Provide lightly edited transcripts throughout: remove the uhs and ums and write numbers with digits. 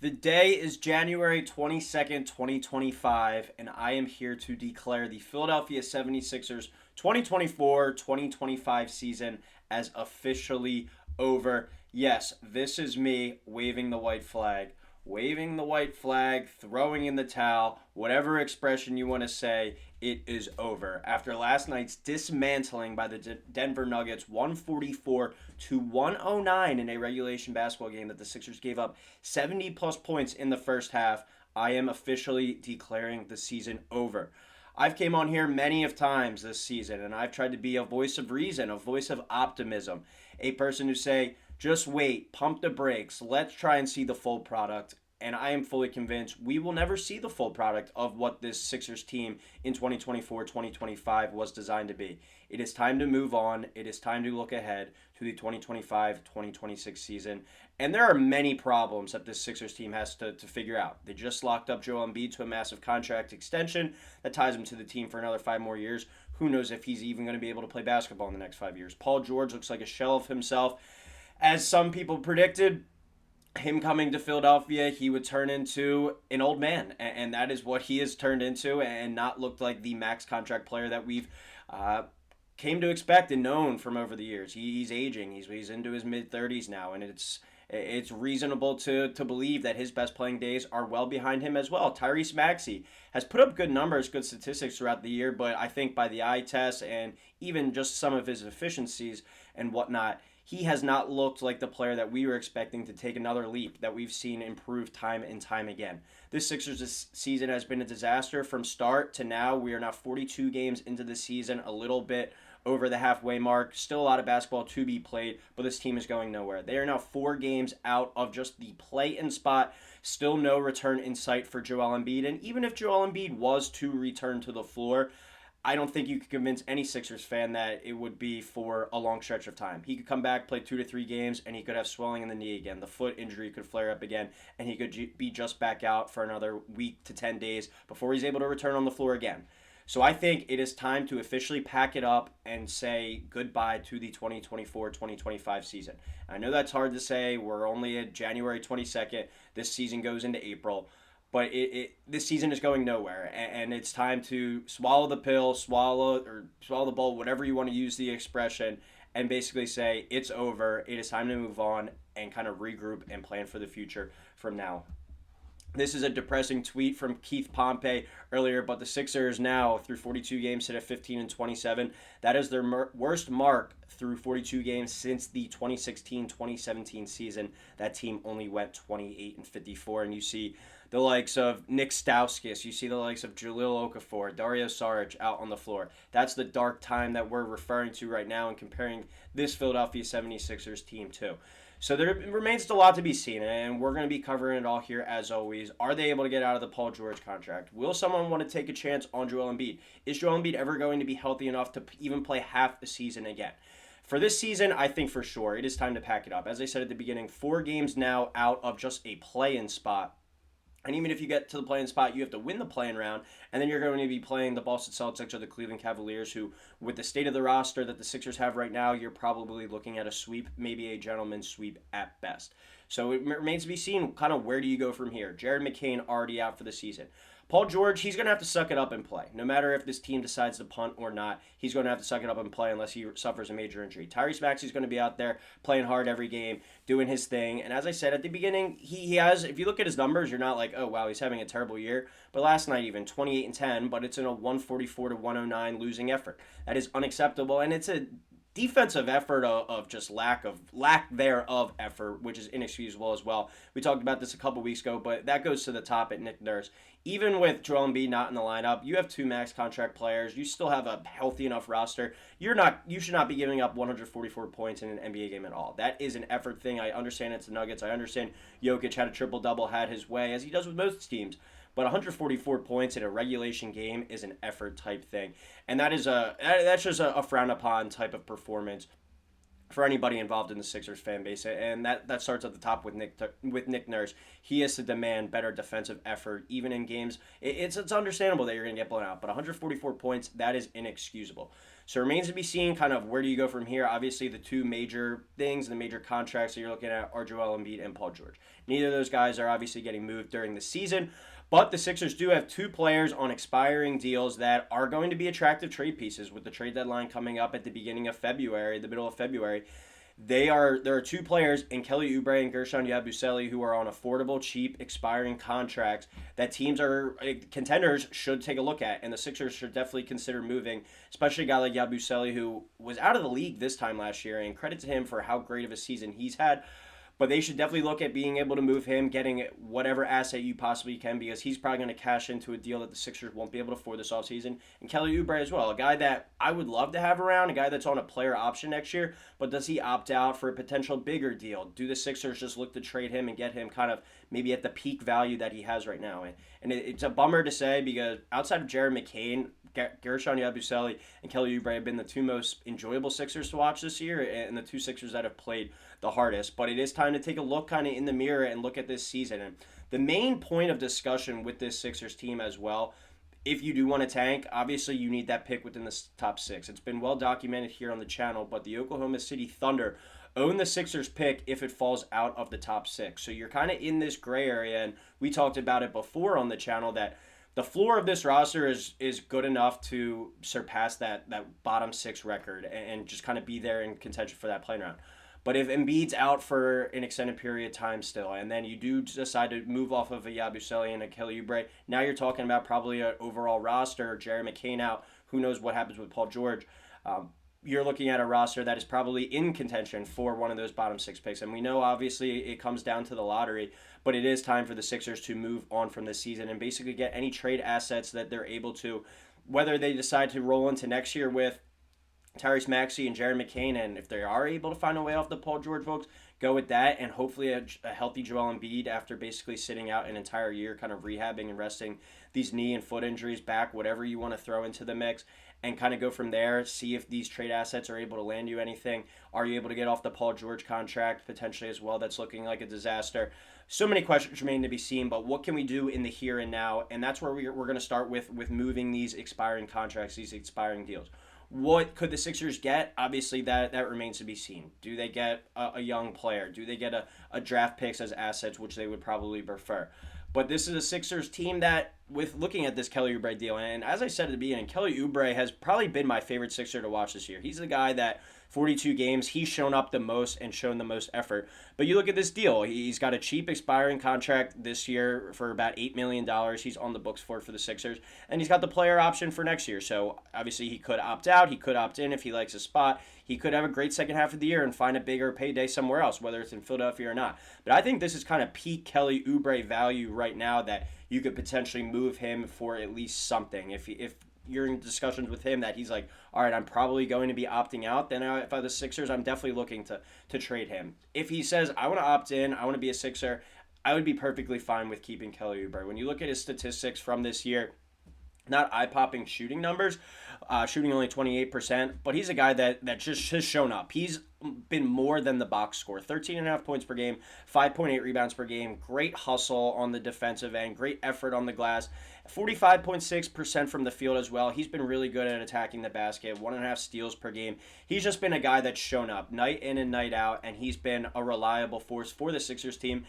The day is January 22nd, 2025, and I am here to declare the Philadelphia 76ers 2024-2025 season as officially over. Yes, this is me waving the white flag. Waving the white flag, throwing in the towel, whatever expression you want to say, it is over. After last night's dismantling by the Denver Nuggets, 144 to 109 in a regulation basketball game that the Sixers gave up 70 plus points in the first half, I am officially declaring the season over. I've came on here many of times this season, and I've tried to be a voice of reason, a voice of optimism, a person who say, just wait, pump the brakes, let's try and see the full product. And I am fully convinced we will never see the full product of what this Sixers team in 2024-2025 was designed to be. It is time to move on. It is time to look ahead to the 2025-2026 season. And there are many problems that this Sixers team has to figure out. They just locked up Joel Embiid to a massive contract extension that ties him to the team for another 5 more years. Who knows if he's even going to be able to play basketball in the next 5 years. Paul George looks like a shell of himself. As some people predicted, him coming to Philadelphia, he would turn into an old man. And that is what he has turned into and not looked like the max contract player that we've came to expect and known from over the years. He's aging. He's into his mid-30s now, and it's reasonable to believe that his best playing days are well behind him as well. Tyrese Maxey has put up good numbers, good statistics throughout the year, but I think by the eye test and even just some of his efficiencies and whatnot, he has not looked like the player that we were expecting to take another leap that we've seen improve time and time again. This Sixers season has been a disaster from start to now. We are now 42 games into the season, a little bit over the halfway mark. Still a lot of basketball to be played, but this team is going nowhere. They are now 4 games out of just the play-in spot. Still no return in sight for Joel Embiid, and even if Joel Embiid was to return to the floor, I don't think you could convince any Sixers fan that it would be for a long stretch of time. He could come back, play 2 to 3 games, and he could have swelling in the knee again. The foot injury could flare up again, and he could be just back out for another week to 10 days before he's able to return on the floor again. So I think it is time to officially pack it up and say goodbye to the 2024-2025 season. I know that's hard to say. We're only at January 22nd. This season goes into April. But this season is going nowhere, and it's time to swallow the pill, swallow the ball, whatever you want to use the expression, and basically say it's over. It is time to move on and kind of regroup and plan for the future from now. This is a depressing tweet from Keith Pompey earlier, but the Sixers now, through 42 games, sit at 15-27. That is their worst mark through 42 games since the 2016-2017 season. That team only went 28-54, and you see the likes of Nick Stauskas, you see the likes of Jahlil Okafor, Dario Saric out on the floor. That's the dark time that we're referring to right now and comparing this Philadelphia 76ers team to. So there remains a lot to be seen, and we're going to be covering it all here as always. Are they able to get out of the Paul George contract? Will someone want to take a chance on Joel Embiid? Is Joel Embiid ever going to be healthy enough to even play half the season again? For this season, I think for sure it is time to pack it up. As I said at the beginning, 4 games now out of just a play-in spot. And even if you get to the play-in spot, you have to win the play-in round, and then you're going to be playing the Boston Celtics or the Cleveland Cavaliers, who, with the state of the roster that the Sixers have right now, you're probably looking at a sweep, maybe a gentleman's sweep at best. So it remains to be seen kind of where do you go from here. Jared McCain already out for the season. Paul George, he's going to have to suck it up and play. No matter if this team decides to punt or not, he's going to have to suck it up and play unless he suffers a major injury. Tyrese Maxey is going to be out there playing hard every game, doing his thing. And as I said at the beginning, he has, if you look at his numbers, you're not like, oh, wow, he's having a terrible year. But last night even, 28-10, but it's in a 144 to 109 losing effort. That is unacceptable, and it's a defensive effort of just lack thereof effort, which is inexcusable as well. We talked about this a couple weeks ago, but that goes to the top at Nick Nurse. Even with Joel Embiid not in the lineup, you have 2 max contract players. You still have a healthy enough roster. You should not be giving up 144 points in an NBA game at all. That is an effort thing. I understand it's the Nuggets. I understand Jokic had a triple-double, had his way, as he does with most teams. But 144 points in a regulation game is an effort type thing, and that's just a frown upon type of performance. for anybody involved in the Sixers fan base, and that starts at the top with Nick Nurse. He has to demand better defensive effort, even in games. It's understandable that you're going to get blown out, but 144 points, that is inexcusable. So it remains to be seen kind of where do you go from here. Obviously, the two major things, the major contracts that you're looking at are Joel Embiid and Paul George. Neither of those guys are obviously getting moved during the season, but the Sixers do have two players on expiring deals that are going to be attractive trade pieces with the trade deadline coming up at the beginning of February, the middle of February. There are two players in Kelly Oubre and Gershon Yabusele who are on affordable, cheap, expiring contracts that contenders should take a look at, and the Sixers should definitely consider moving, especially a guy like Yabusele who was out of the league this time last year, and credit to him for how great of a season he's had. But they should definitely look at being able to move him, getting whatever asset you possibly can, because he's probably going to cash into a deal that the Sixers won't be able to afford this offseason. And Kelly Oubre as well, a guy that I would love to have around, a guy that's on a player option next year, but does he opt out for a potential bigger deal? Do the Sixers just look to trade him and get him kind of maybe at the peak value that he has right now? And it's a bummer to say because outside of Jared McCain, Gershon Yabusele and Kelly Oubre have been the two most enjoyable Sixers to watch this year and the two Sixers that have played the hardest. But it is time to take a look kind of in the mirror and look at this season. And the main point of discussion with this Sixers team as well, if you do want to tank, obviously you need that pick within the top six. It's been well documented here on the channel, but the Oklahoma City Thunder own the Sixers pick if it falls out of the top six. So you're kind of in this gray area, and we talked about it before on the channel that the floor of this roster is good enough to surpass that bottom six record and just kind of be there in contention for that playing round. But if Embiid's out for an extended period of time still, and then you do decide to move off of a Yabusele and a Kelly Oubre, now you're talking about probably an overall roster, Jerry McCain out, who knows what happens with Paul George. You're looking at a roster that is probably in contention for one of those bottom six picks. And we know, obviously, it comes down to the lottery, but it is time for the Sixers to move on from this season and basically get any trade assets that they're able to, whether they decide to roll into next year with Tyrese Maxey and Jared McCain, and if they are able to find a way off the Paul George folks, go with that, and hopefully a healthy Joel Embiid after basically sitting out an entire year, kind of rehabbing and resting these knee and foot injuries back, whatever you want to throw into the mix, and kind of go from there, see if these trade assets are able to land you anything. Are you able to get off the Paul George contract potentially as well? That's looking like a disaster. So many questions remain to be seen, but what can we do in the here and now? And that's where we're going to start with moving these expiring contracts, these expiring deals. What could the Sixers get? Obviously, that remains to be seen. Do they get a young player? Do they get a draft picks as assets, which they would probably prefer? But this is a Sixers team that, with looking at this Kelly Oubre deal, and as I said at the beginning, Kelly Oubre has probably been my favorite Sixer to watch this year. He's the guy that 42 games, he's shown up the most and shown the most effort. But you look at this deal, he's got a cheap expiring contract this year for about $8 million. He's on the books for the Sixers. And he's got the player option for next year. So obviously he could opt out, he could opt in if he likes a spot. He could have a great second half of the year and find a bigger payday somewhere else, whether it's in Philadelphia or not. But I think this is kind of peak Kelly Oubre value right now that you could potentially move him for at least something. If you're in discussions with him that he's like, all right, I'm probably going to be opting out, then if I'm the Sixers, I'm definitely looking to trade him. If he says, I want to opt in, I want to be a Sixer, I would be perfectly fine with keeping Kelly Oubre. When you look at his statistics from this year, not eye-popping shooting numbers, shooting only 28%, but he's a guy that just has shown up. He's been more than the box score. 13.5 points per game, 5.8 rebounds per game, great hustle on the defensive end, great effort on the glass, 45.6% from the field as well. He's been really good at attacking the basket, 1.5 steals per game. He's just been a guy that's shown up night in and night out, and he's been a reliable force for the Sixers team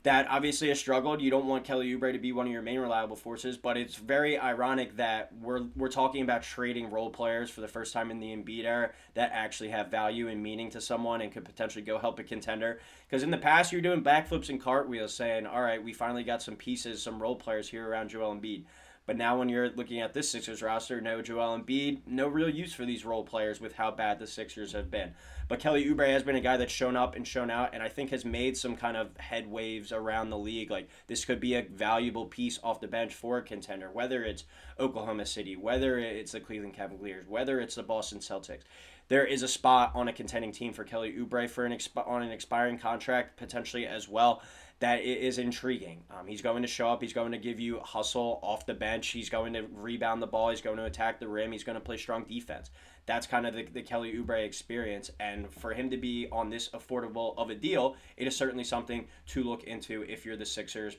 that obviously has struggled. You don't want Kelly Oubre to be one of your main reliable forces, but it's very ironic that we're talking about trading role players for the first time in the Embiid era that actually have value and meaning to someone and could potentially go help a contender. Because in the past, you're doing backflips and cartwheels saying, all right, we finally got some pieces, some role players here around Joel Embiid. But now when you're looking at this Sixers roster, no Joel Embiid, no real use for these role players with how bad the Sixers have been. But Kelly Oubre has been a guy that's shown up and shown out, and I think has made some kind of head waves around the league. Like, this could be a valuable piece off the bench for a contender, whether it's Oklahoma City, whether it's the Cleveland Cavaliers, whether it's the Boston Celtics. There is a spot on a contending team for Kelly Oubre on an expiring contract potentially as well. that is intriguing. He's going to show up. He's going to give you hustle off the bench. He's going to rebound the ball. He's going to attack the rim. He's going to play strong defense. That's kind of the Kelly Oubre experience. And for him to be on this affordable of a deal, it is certainly something to look into if you're the Sixers,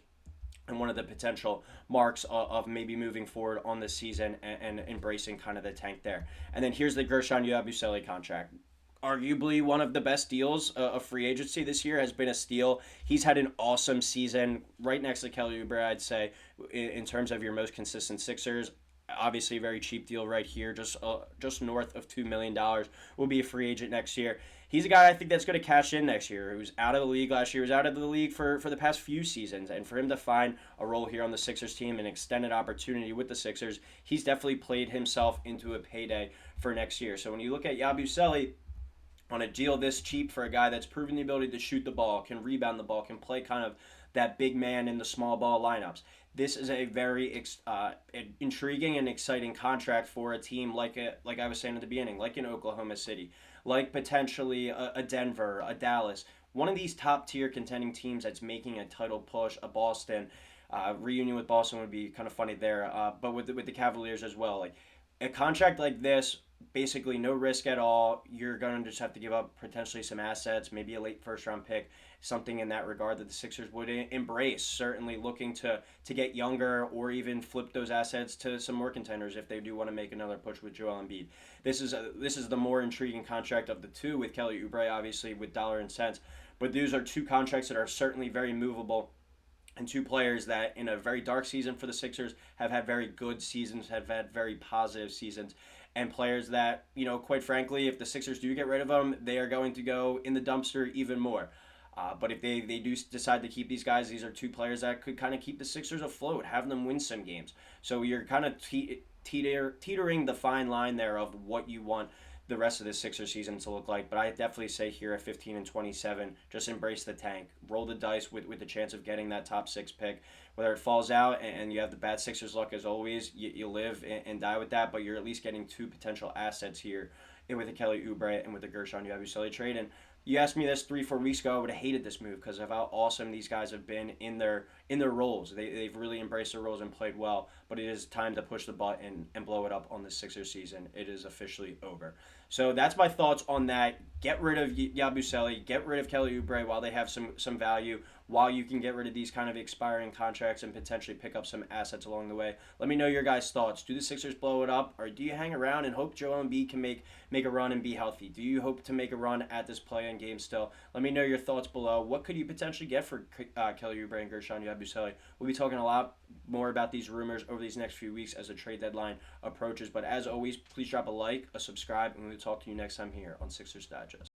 and one of the potential marks of maybe moving forward on the season and embracing kind of the tank there. And then here's the Gershon Yabusele contract. Arguably one of the best deals of free agency this year, has been a steal. He's had an awesome season, right next to Kelly Oubre, I'd say, in terms of your most consistent Sixers. Obviously, a very cheap deal right here, just north of $2 million. Will be a free agent next year. He's a guy I think that's going to cash in next year. He was out of the league last year. He was out of the league for the past few seasons. And for him to find a role here on the Sixers team, an extended opportunity with the Sixers, he's definitely played himself into a payday for next year. So when you look at Yabusele, on a deal this cheap for a guy that's proven the ability to shoot the ball, can rebound the ball, can play kind of that big man in the small ball lineups. This is a very intriguing and exciting contract for a team like I was saying at the beginning, like in Oklahoma City, like potentially a Denver, a Dallas, one of these top tier contending teams that's making a title push, a Boston. Reunion with Boston would be kind of funny there, but with the Cavaliers as well. Like a contract like this, basically no risk at all. You're going to just have to give up potentially some assets, maybe a late first round pick, something in that regard that the Sixers would embrace. Certainly looking to get younger, or even flip those assets to some more contenders if they do want to make another push with Joel Embiid. This is the more intriguing contract of the two, with Kelly Oubre obviously with dollar and cents. But these are two contracts that are certainly very movable, and two players that in a very dark season for the Sixers have had very good seasons, have had very positive seasons, and players that, quite frankly, if the Sixers do get rid of them, they are going to go in the dumpster even more. But if they do decide to keep these guys, these are two players that could kind of keep the Sixers afloat, have them win some games. So you're kind of teetering the fine line there of what you want the rest of the Sixers season to look like. But I definitely say here at 15-27, just embrace the tank, roll the dice with the chance of getting that top 6 pick. Whether it falls out and you have the bad Sixers luck as always, you live and die with that. But you're at least getting two potential assets here, with the Kelly Oubre and with the Gershon Yabusele trade. And you asked me this 3-4 weeks ago, I would have hated this move because of how awesome these guys have been in their roles. They've really embraced their roles and played well. But it is time to push the button and blow it up on the Sixers season. It is officially over. So that's my thoughts on that. Get rid of Yabusele, get rid of Kelly Oubre while they have some value, while you can get rid of these kind of expiring contracts and potentially pick up some assets along the way. Let me know your guys' thoughts. Do the Sixers blow it up, or do you hang around and hope Joel Embiid can make a run and be healthy? Do you hope to make a run at this play-in game still? Let me know your thoughts below. What could you potentially get for Kelly Oubre and Gershon Yabusele? We'll be talking a lot more about these rumors over these next few weeks as the trade deadline approaches. But as always, please drop a like, a subscribe, and we'll talk to you next time here on Sixers Digest.